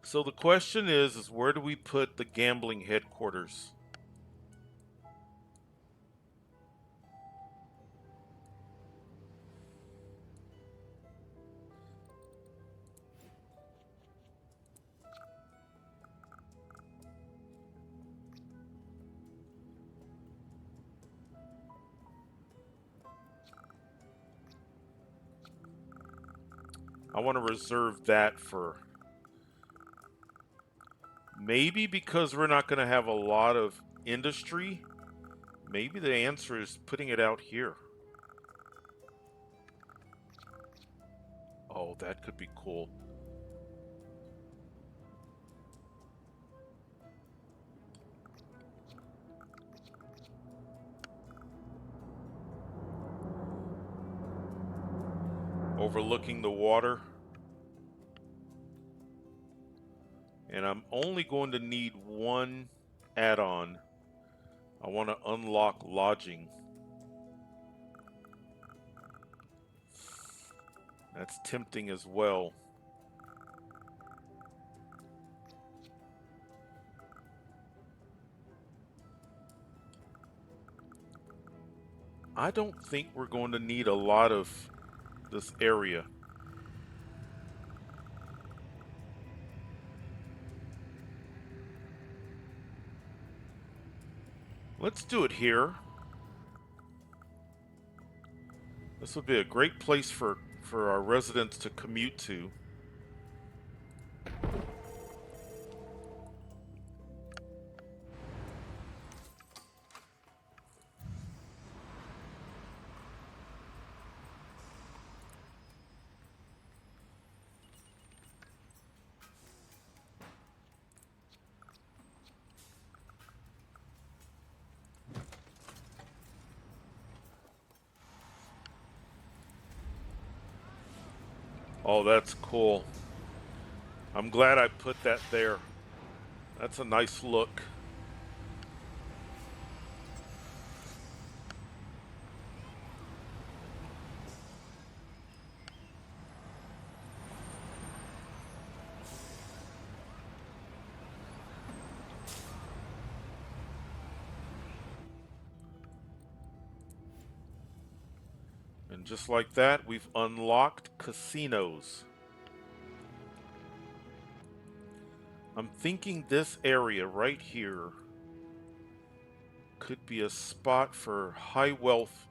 So the question is where do we put the gambling headquarters? I want to reserve that for maybe because we're not going to have a lot of industry. Maybe the answer is putting it out here. Oh, that could be cool. Overlooking the water. And I'm only going to need one add-on. I want to unlock lodging. That's tempting as well. I don't think we're going to need a lot of this area. Let's do it here. This would be a great place for our residents to commute to. Oh, that's cool. I'm glad I put that there. That's a nice look. And just like that, we've unlocked casinos. I'm thinking this area right here could be a spot for high wealth.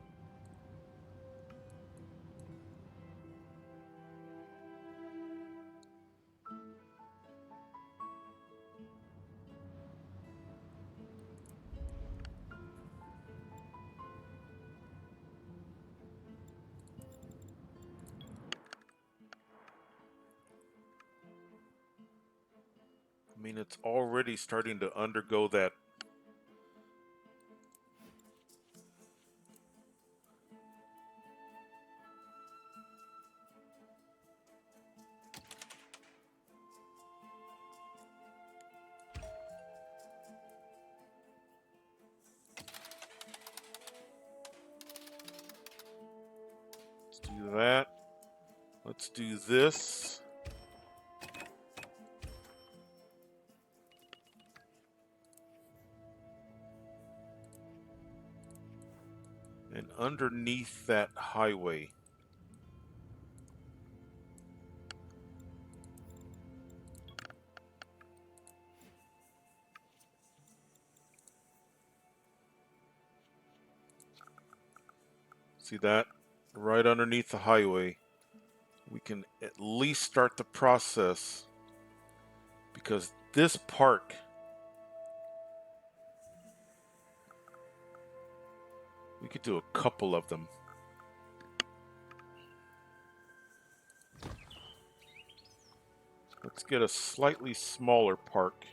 I mean, it's already starting to undergo that. Let's do that. Let's do this. And underneath that highway. See that? Right underneath the highway. We can at least start the process because this park, we could do a couple of them. Let's get a slightly smaller park.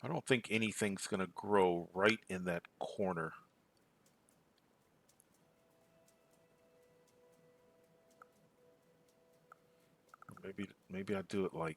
I don't think anything's going to grow right in that corner. Maybe I do it like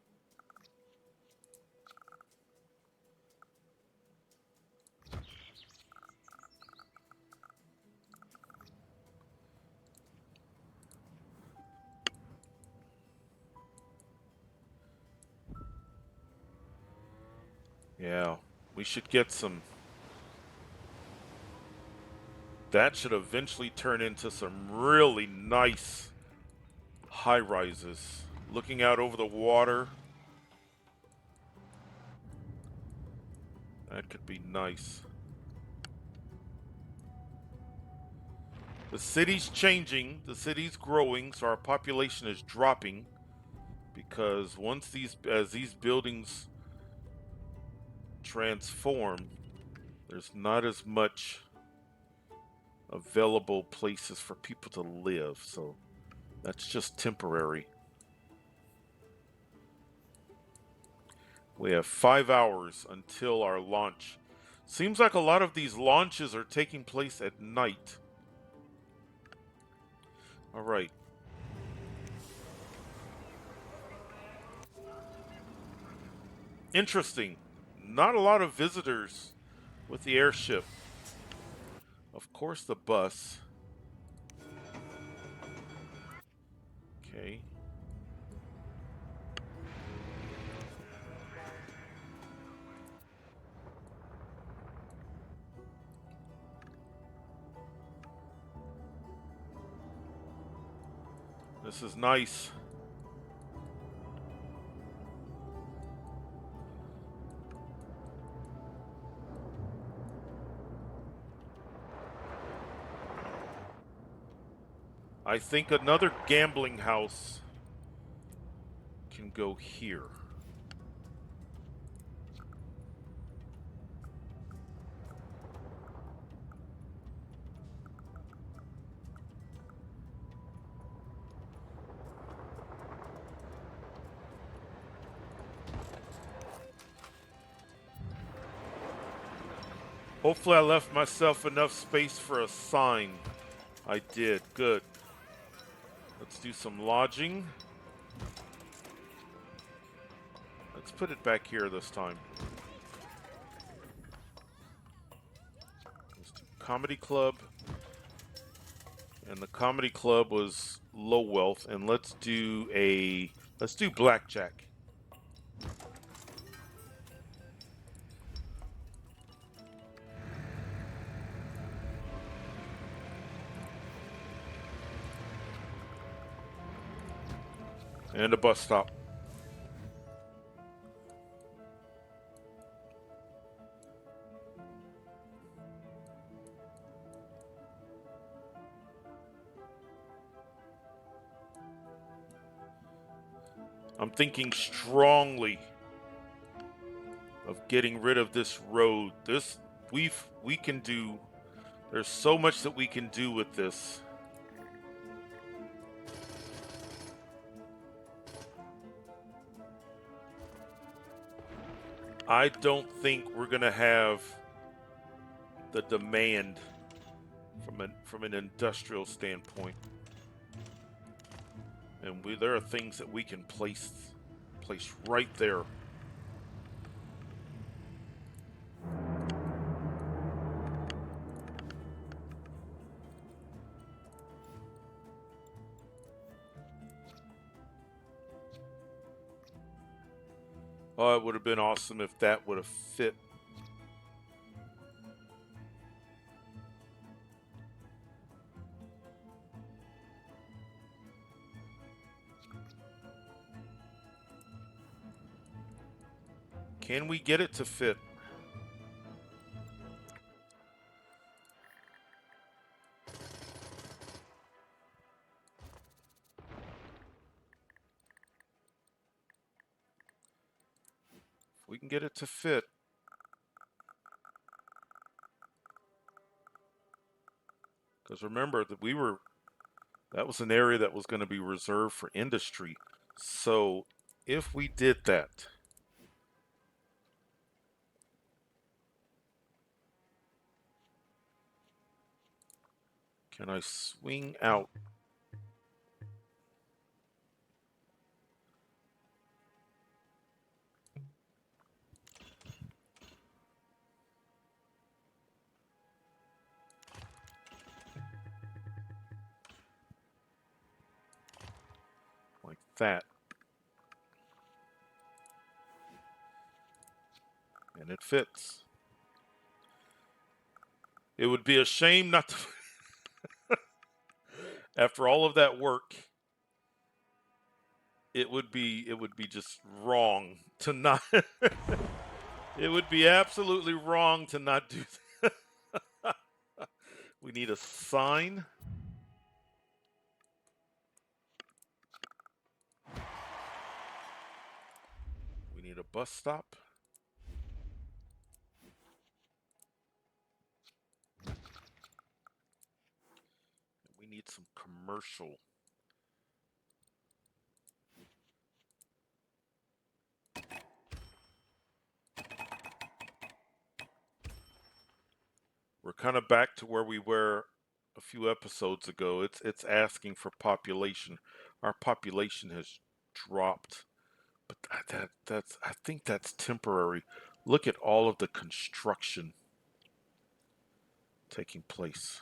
Yeah, we should get some. That should eventually turn into some really nice high rises. Looking out over the water. That could be nice. The city's changing, the city's growing, so our population is dropping because as these buildings transform, there's not as much available places for people to live, so that's just temporary. We have 5 hours until our launch. Seems like a lot of these launches are taking place at night. All right. Interesting. Not a lot of visitors with the airship. Of course, the bus. Okay. This is nice. I think another gambling house can go here. Hopefully I left myself enough space for a sign. I did. Good. Let's do some lodging. Let's put it back here this time. Let's do comedy club. And the comedy club was low wealth. And let's do blackjack. And a bus stop. I'm thinking strongly of getting rid of this road. We can do. There's so much that we can do with this. I don't think we're gonna have the demand from an industrial standpoint, and there are things that we can place right there. Oh, it would have been awesome if that would have fit. Can we get it to fit? If we can get it to fit. Because remember that that was an area that was going to be reserved for industry. So if we did that, can I swing out? Like that. And And it fits. It would be a shame not to, after all of that work, it would be just wrong to not, it would be absolutely wrong to not do that. We need a sign. We need a bus stop. We need some commercial. We're kind of back to where we were a few episodes ago. It's asking for population. Our population has dropped, but that's I think that's temporary. Look at all of the construction taking place.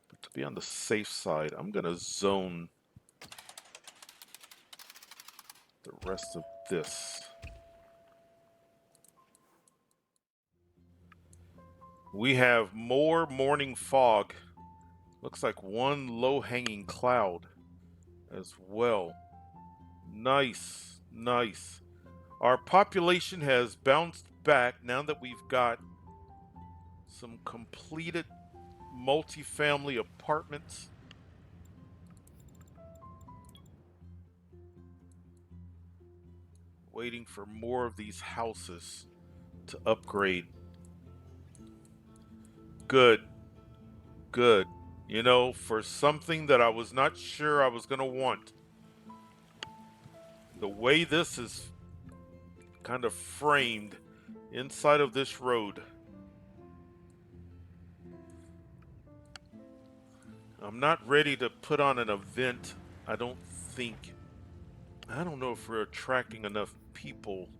But to be on the safe side, I'm gonna zone the rest of this. We have more morning fog. Looks like one low-hanging cloud as well. Nice, nice. Our population has bounced back now that we've got some completed multifamily apartments. Waiting for more of these houses to upgrade. Good, good. You know, for something that I was not sure I was going to want, the way this is kind of framed inside of this road, I'm not ready to put on an event. I don't think. I don't know if we're attracting enough people.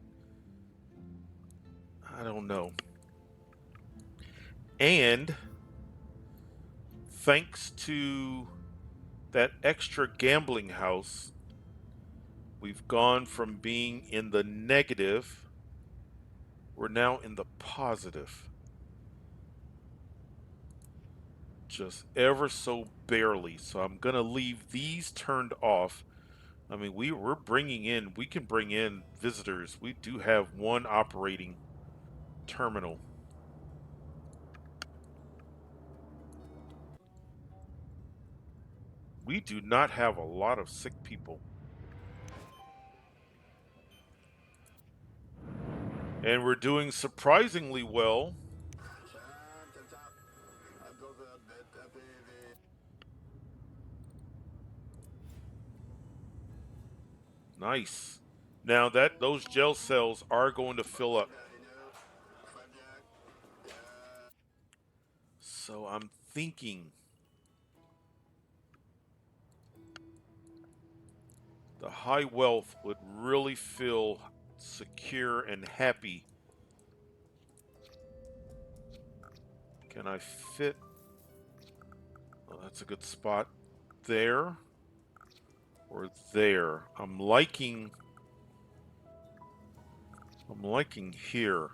I don't know. And thanks to that extra gambling house, we've gone from being in the negative, we're now in the positive. Just ever so barely. So I'm going to leave these turned off. I mean, we're bringing in, we can bring in visitors. We do have one operating terminal. We do not have a lot of sick people. And we're doing surprisingly well. Nice. Now that those jail cells are going to fill up. So I'm thinking the high wealth would really feel secure and happy. Can I fit? Oh, that's a good spot. There or there. I'm liking here.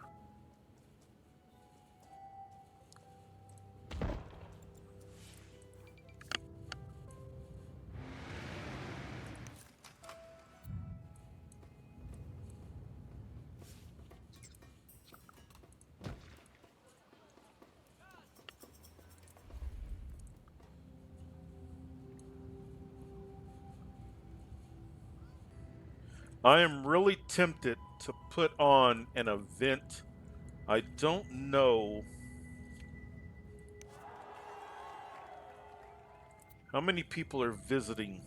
I am really tempted to put on an event. I don't know how many people are visiting.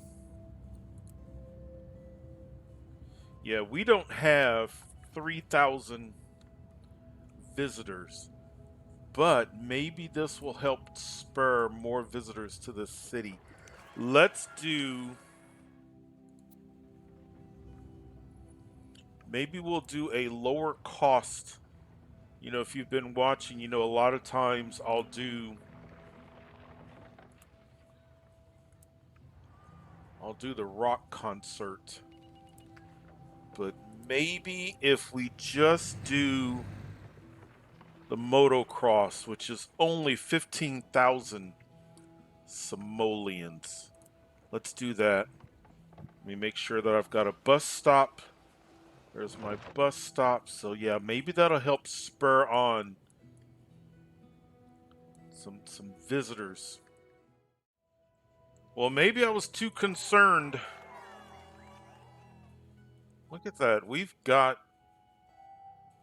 Yeah, we don't have 3,000 visitors, but maybe this will help spur more visitors to this city. Let's do, maybe we'll do a lower cost. You know, if you've been watching, you know, a lot of times I'll do the rock concert. But maybe if we just do the motocross, which is only 15,000 simoleons. Let's do that. Let me make sure that I've got a bus stop. There's my bus stop. So yeah, maybe that'll help spur on some visitors. Well, maybe I was too concerned. Look at that. We've got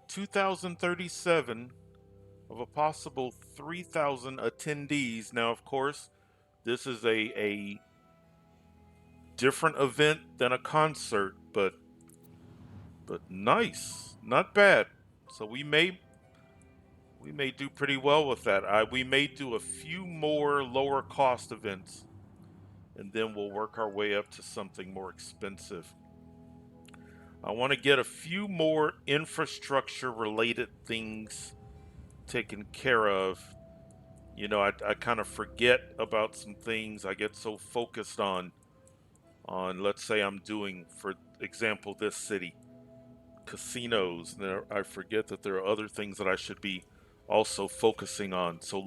2,037 of a possible 3,000 attendees. Now, of course, this is a different event than a concert, but nice, not bad. So we may do pretty well with that. We may do a few more lower cost events, and then we'll work our way up to something more expensive. I want to get a few more infrastructure related things taken care of. You know, I kind of forget about some things. I get so focused on let's say I'm doing, for example, this city casinos, and I forget that there are other things that I should be also focusing on. So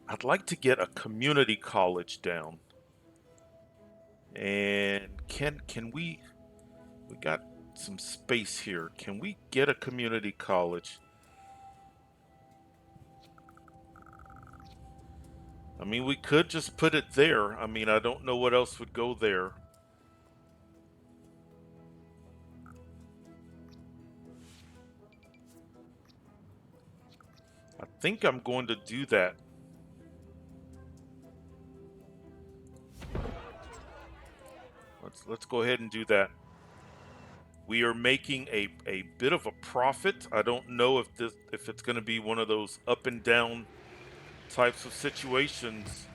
I'd like to get a community college down. And can we got some space here. Can we get a community college? I mean, we could just put it there. I mean, I don't know what else would go there. I think I'm going to do that. Let's go ahead and do that. We are making a bit of a profit. I don't know if it's going to be one of those up and down types of situations,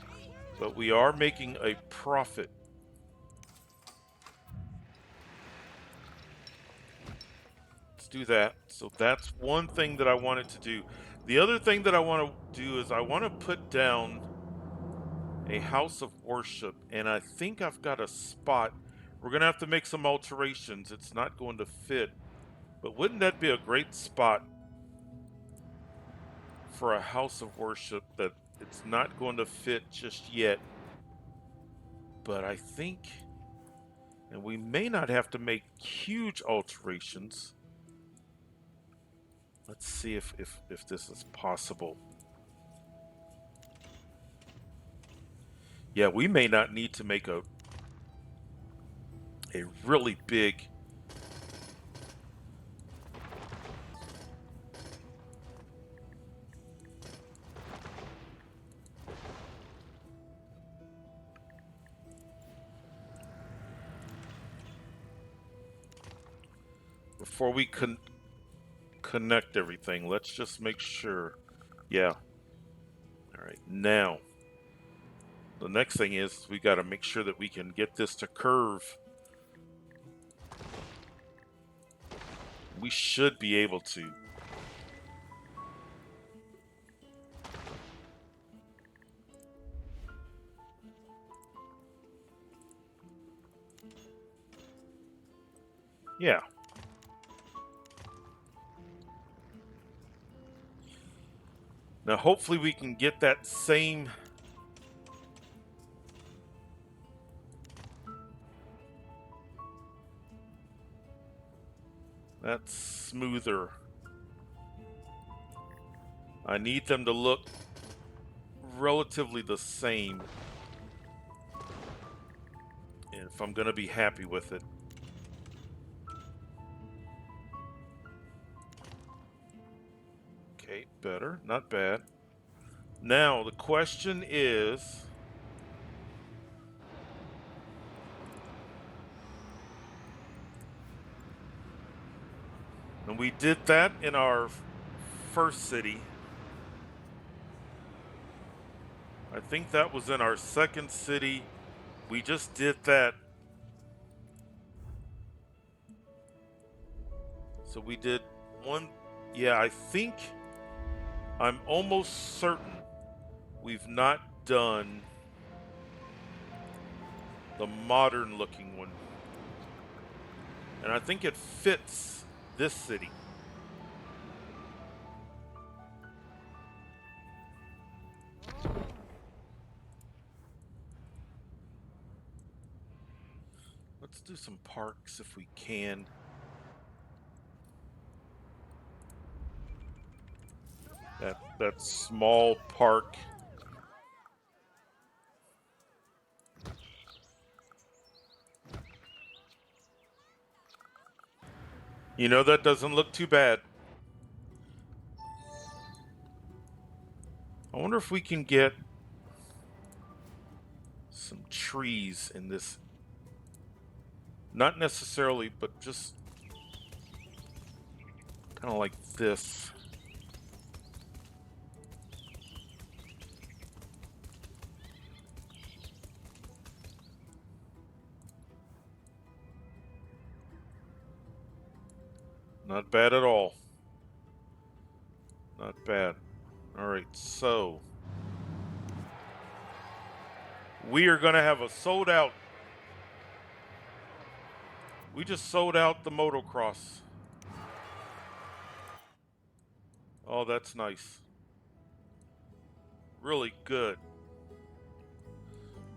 but we are making a profit. Let's do that. So that's one thing that I wanted to do. The other thing that I want to do is I want to put down a house of worship, and I think I've got a spot. We're going to have to make some alterations. It's not going to fit, but wouldn't that be a great spot for a house of worship? That it's not going to fit just yet, but I think, and we may not have to make huge alterations. Let's see if this is possible. Yeah, we may not need to make a really big. Before we connect everything, let's just make sure. Yeah. All right. Now, the next thing is we got to make sure that we can get this to curve. We should be able to. Yeah. Now, hopefully we can get that same. That's smoother. I need them to look relatively the same, and if I'm going to be happy with it. Okay, better, not bad. Now, the question is, and we did that in our first city. I think that was in our second city. We just did that. So we did one. Yeah, I think, I'm almost certain we've not done the modern looking one. And I think it fits this city. Let's do some parks if we can. That small park. You know, that doesn't look too bad. I wonder if we can get some trees in this. Not necessarily, but just kind of like this. Not bad at all. Not bad. All right, so we are going to have a sold out. We just sold out the motocross. Oh, that's nice. Really good.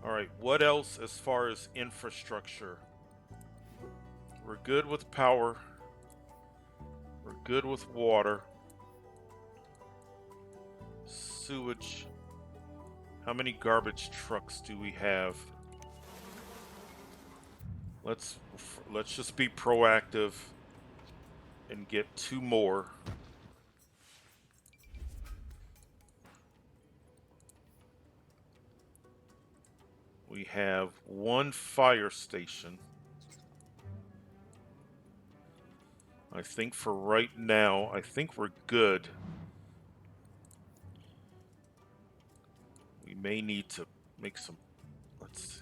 All right, what else as far as infrastructure? We're good with power. We're good with water. Sewage. How many garbage trucks do we have? Let's just be proactive and get 2 more. We have 1 fire station. I think for right now, I think we're good. We may need to make some. Let's see.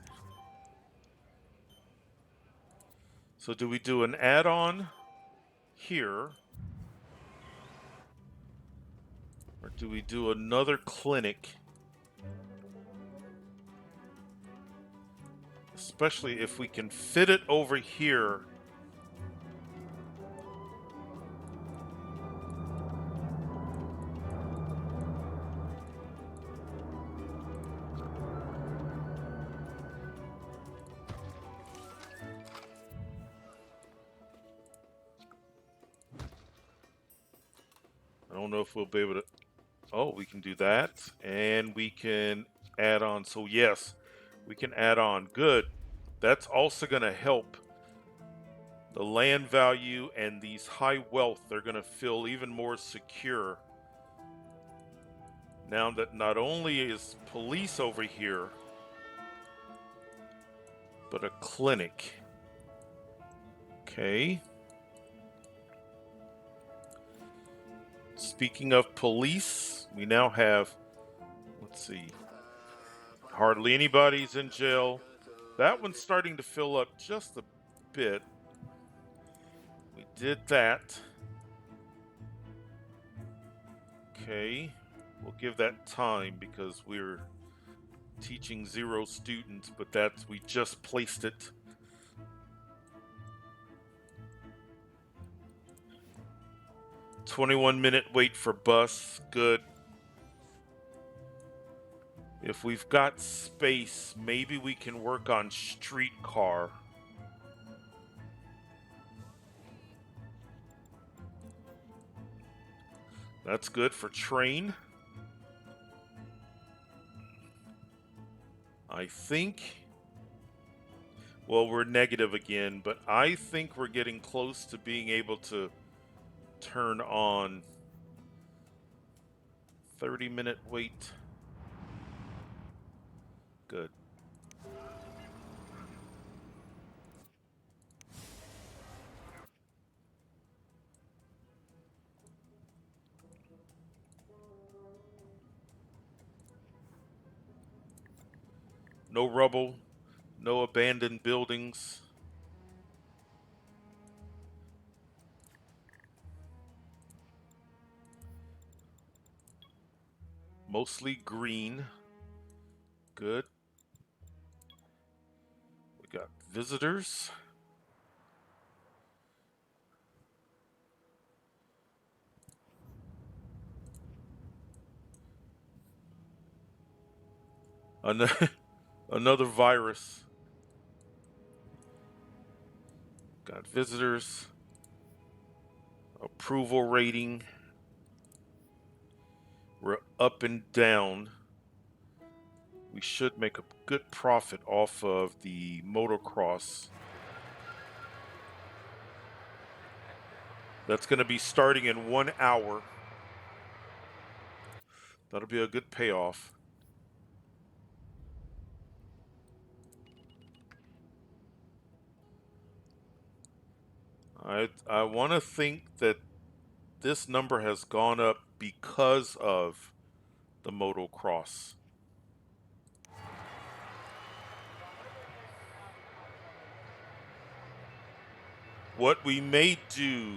So do we do an add-on here? Or do we do another clinic? Especially if we can fit it over here. I don't know if we'll be able to. Oh, we can do that. And we can add on. So yes, we can add on. Good. That's also going to help the land value and these high wealth. They're going to feel even more secure. Now that not only is police over here, but a clinic. Okay. Speaking of police, we now have, let's see, hardly anybody's in jail. That one's starting to fill up just a bit. We did that. Okay. We'll give that time because we're teaching 0 students, but that's, we just placed it. "21-minute wait for bus." Good. If we've got space, maybe we can work on streetcar. That's good for train. I think, well, we're negative again, but I think we're getting close to being able to turn on 30-minute wait. Good. No rubble, no abandoned buildings. Mostly green. Good. We got visitors. Another, another virus. Got visitors. Approval rating. We're up and down. We should make a good profit off of the motocross. That's going to be starting in 1 hour. That'll be a good payoff. I want to think that this number has gone up because of the motocross. What we may do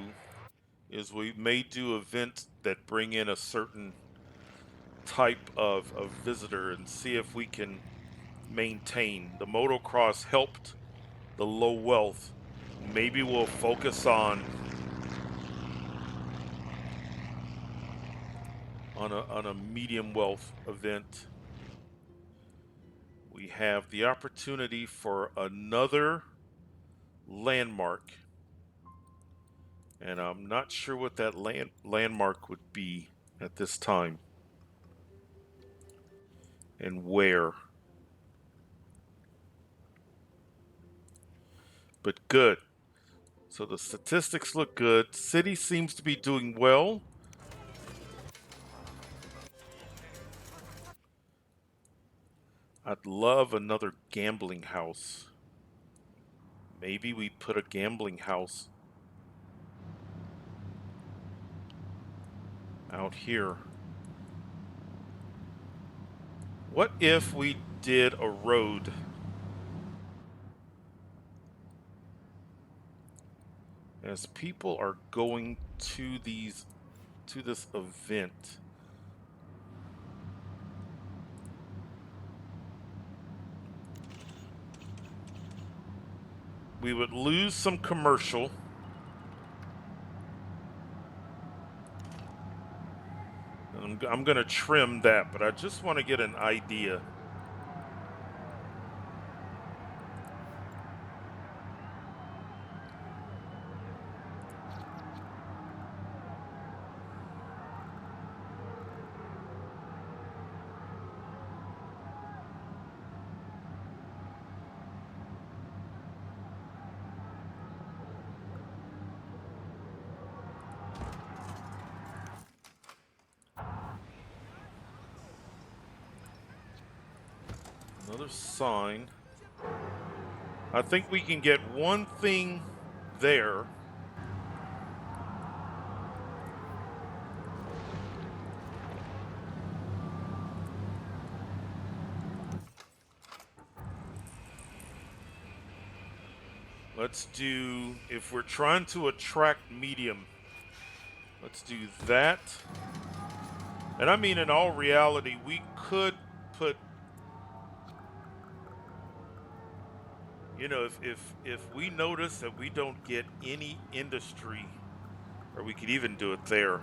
is we may do events that bring in a certain type of visitor and see if we can maintain. The motocross helped the low wealth. Maybe we'll focus on a medium wealth event. We have the opportunity for another landmark, and I'm not sure what that landmark would be at this time and where. But good. So the statistics look good. City seems to be doing well. I'd love another gambling house. Maybe we put a gambling house out here. What if we did a road? As people are going to this event, we would lose some commercial. I'm going to trim that, but I just want to get an idea. Another sign. I think we can get one thing there. Let's do, if we're trying to attract medium, let's do that. And I mean, in all reality, we could put, you know, if we notice that we don't get any industry, or we could even do it there.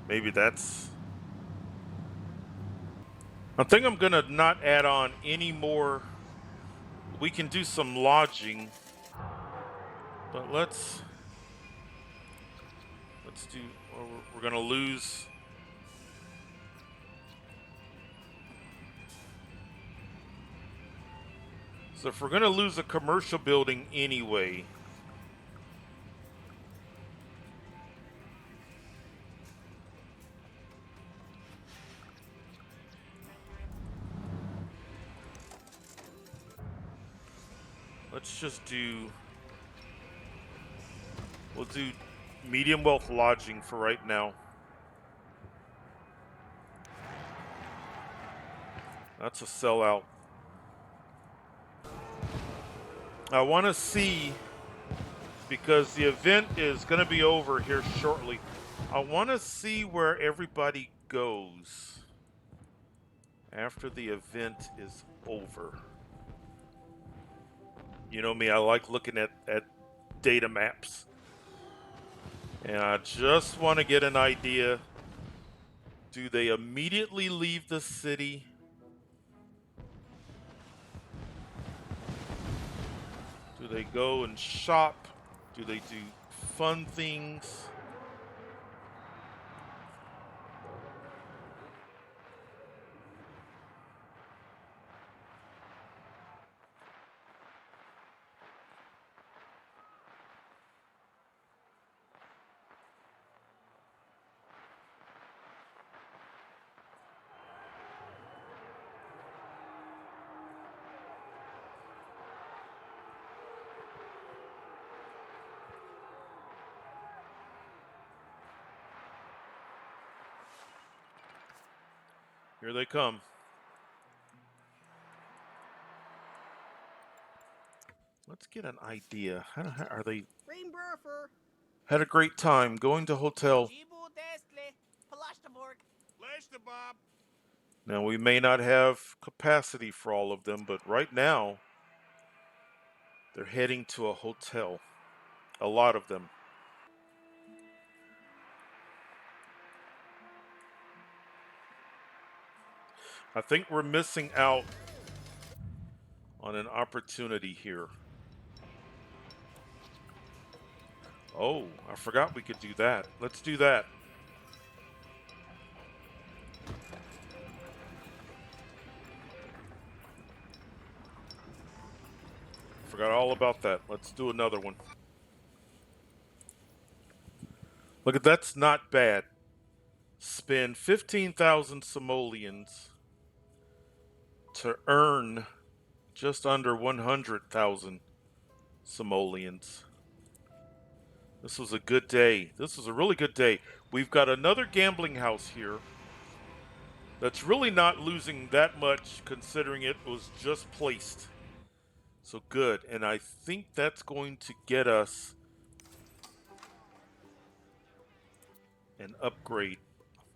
Maybe that's. I think I'm gonna not add on any more. We can do some lodging, but let's do. We're gonna lose. So if we're gonna lose a commercial building anyway, let's just do. We'll do medium wealth lodging for right now. That's a sellout. I want to see, because the event is going to be over here shortly. I want to see where everybody goes after the event is over. You know me, I like looking at data maps. And I just want to get an idea Do they immediately leave the city? Do they go and shop? Do they do fun things? Here they come. Let's get an idea. How are they? Had a great time going to hotel. Now, we may not have capacity for all of them, but right now, they're heading to a hotel. A lot of them. I think we're missing out on an opportunity here. Oh, I forgot we could do that. Let's do that. Forgot all about that. Let's do another one. Look at that's not bad. Spend 15,000 simoleons to earn just under 100,000 simoleons. This was a good day. This was a really good day. We've got another gambling house here that's really not losing that much considering it was just placed. So good. And I think that's going to get us an upgrade.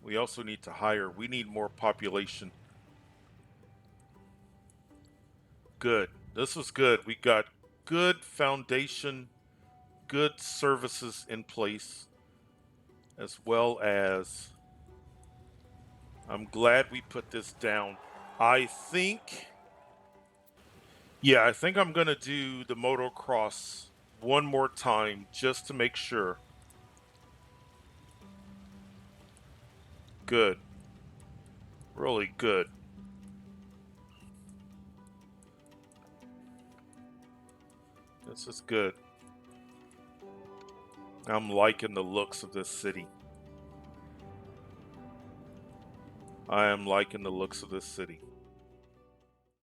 We also need to hire. We need more population. Good. This was good. We got good foundation, good services in place, as well as I'm glad we put this down. I think, yeah, I think I'm going to do the motocross one more time just to make sure. Good. Really good. This is good. I'm liking the looks of this city. I am liking the looks of this city.